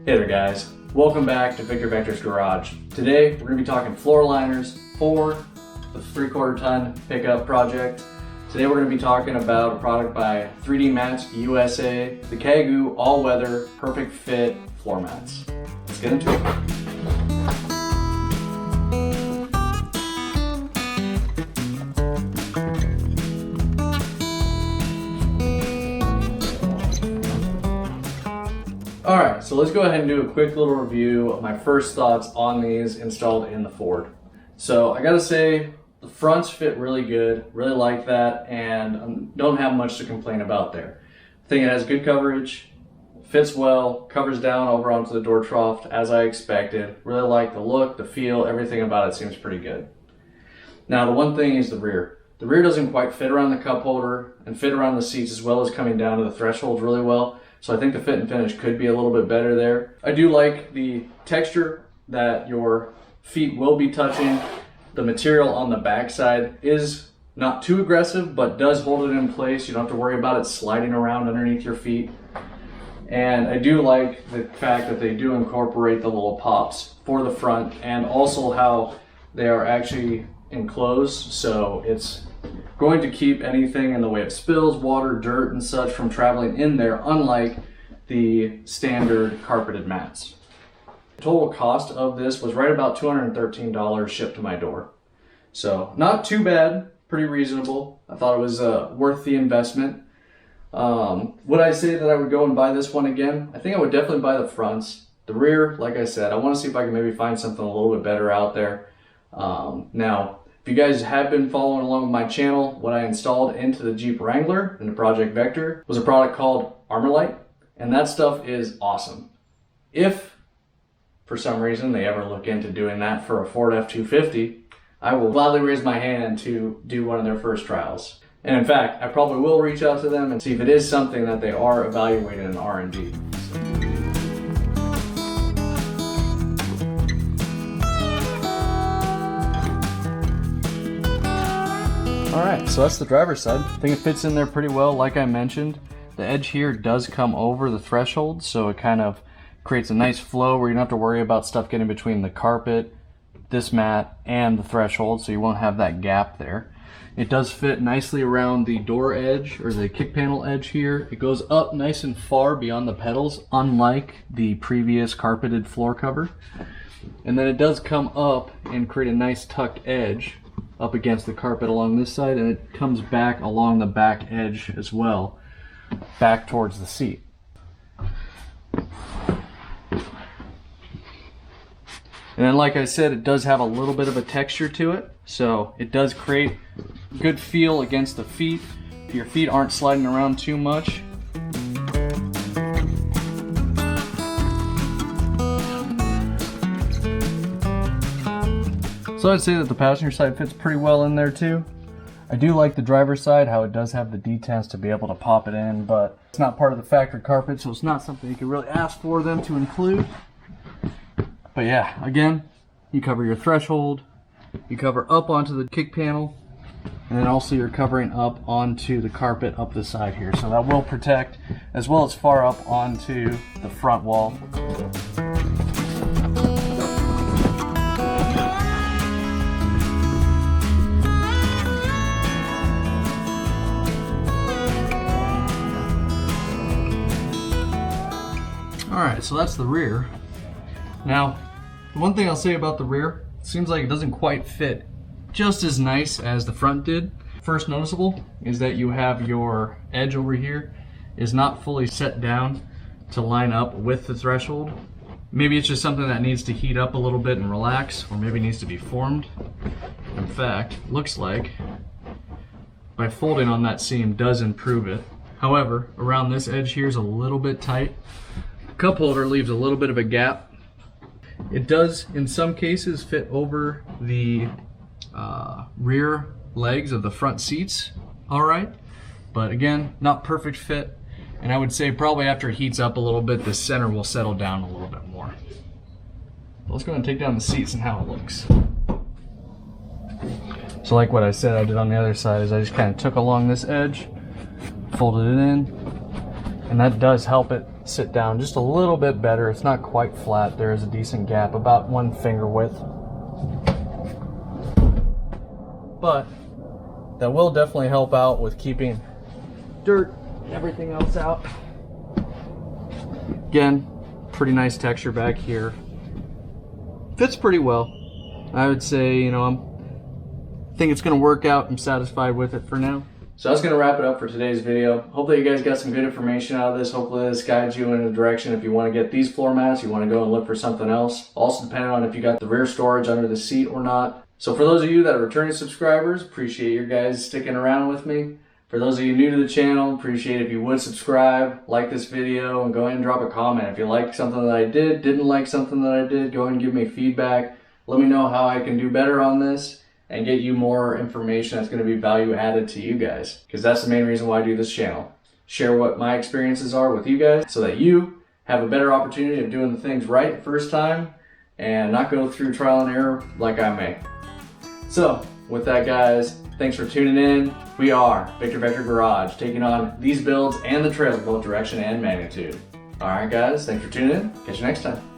Hey there guys, welcome back to VictorVectorGarage. Today we're going to be talking floor liners for the 3/4 ton pickup project. Today we're going to be talking about a product by 3D Mats USA, the Kagu all-weather perfect fit floor mats. Let's get into it. Alright, so let's go ahead and do a quick little review of my first thoughts on these installed in the Ford. So I gotta say, the fronts fit really good, really like that, and don't have much to complain about there. I think it has good coverage, fits well, covers down over onto the door trough as I expected. Really like the look, the feel, everything about it seems pretty good. Now the one thing is the rear. The rear doesn't quite fit around the cup holder and fit around the seats as well as coming down to the threshold really well. So I think the fit and finish could be a little bit better there. I do like the texture that your feet will be touching. The material on the backside is not too aggressive, but does hold it in place. You don't have to worry about it sliding around underneath your feet. And I do like the fact that they do incorporate the little pops for the front and also how they are actually enclosed. So it's going to keep anything in the way of spills, water, dirt, and such from traveling in there, unlike the standard carpeted mats. The total cost of this was right about $213 shipped to my door. So not too bad, pretty reasonable. I thought it was worth the investment. Would I say that I would go and buy this one again? I think I would definitely buy the fronts. The rear, like I said, I want to see if I can maybe find something a little bit better out there. Now, if you guys have been following along with my channel, what I installed into the Jeep Wrangler in the Project Vector was a product called Armorlight, and that stuff is awesome. If, for some reason, they ever look into doing that for a Ford F250, I will gladly raise my hand to do one of their first trials. And in fact, I probably will reach out to them and see if it is something that they are evaluating in R&D. Alright, so that's the driver's side. I think it fits in there pretty well. Like I mentioned, the edge here does come over the threshold, so it kind of creates a nice flow where you don't have to worry about stuff getting between the carpet, this mat, and the threshold, so you won't have that gap there. It does fit nicely around the door edge, or the kick panel edge here. It goes up nice and far beyond the pedals, unlike the previous carpeted floor cover. And then it does come up and create a nice tucked edge up against the carpet along this side, and it comes back along the back edge as well, back towards the seat. And then, like I said, it does have a little bit of a texture to it, so it does create good feel against the feet if your feet aren't sliding around too much. So I'd say that the passenger side fits pretty well in there too. I do like the driver's side, how it does have the detents to be able to pop it in, but it's not part of the factory carpet, so it's not something you can really ask for them to include. But yeah, again, you cover your threshold, you cover up onto the kick panel, and then also you're covering up onto the carpet up the side here. So that will protect, as well as far up onto the front wall. Alright, so that's the rear. Now, the one thing I'll say about the rear, it seems like it doesn't quite fit just as nice as the front did. First noticeable is that you have your edge over here is not fully set down to line up with the threshold. Maybe it's just something that needs to heat up a little bit and relax, or maybe needs to be formed. In fact, looks like by folding on that seam does improve it. However, around this edge here is a little bit tight. Cup holder leaves a little bit of a gap. It does in some cases fit over the rear legs of the front seats alright, but again, not perfect fit, and I would say probably after it heats up a little bit, the center will settle down a little bit more. Let's go ahead and take down the seats and how it looks. So like what I said I did on the other side is I just kind of took along this edge, folded it in, And that does help it sit down just a little bit better. It's not quite flat. There is a decent gap, about 1 finger width. But that will definitely help out with keeping dirt and everything else out. Again, pretty nice texture back here. Fits pretty well. I would say, you know, I think it's going to work out. I'm satisfied with it for now. So that's going to wrap it up for today's video. Hopefully you guys got some good information out of this. Hopefully this guides you in a direction if you want to get these floor mats, you want to go and look for something else. Also depending on if you got the rear storage under the seat or not. So for those of you that are returning subscribers, appreciate your guys sticking around with me. For those of you new to the channel, appreciate if you would subscribe, like this video, and go ahead and drop a comment. If you liked something that I did, didn't like something that I did, go ahead and give me feedback. Let me know how I can do better on this and get you more information that's going to be value added to you guys. Because that's the main reason why I do this channel. Share what my experiences are with you guys so that you have a better opportunity of doing the things right the first time and not go through trial and error like I may. So with that, guys, thanks for tuning in. We are Victor Vector Garage, taking on these builds and the trails of both direction and magnitude. All right, guys, thanks for tuning in. Catch you next time.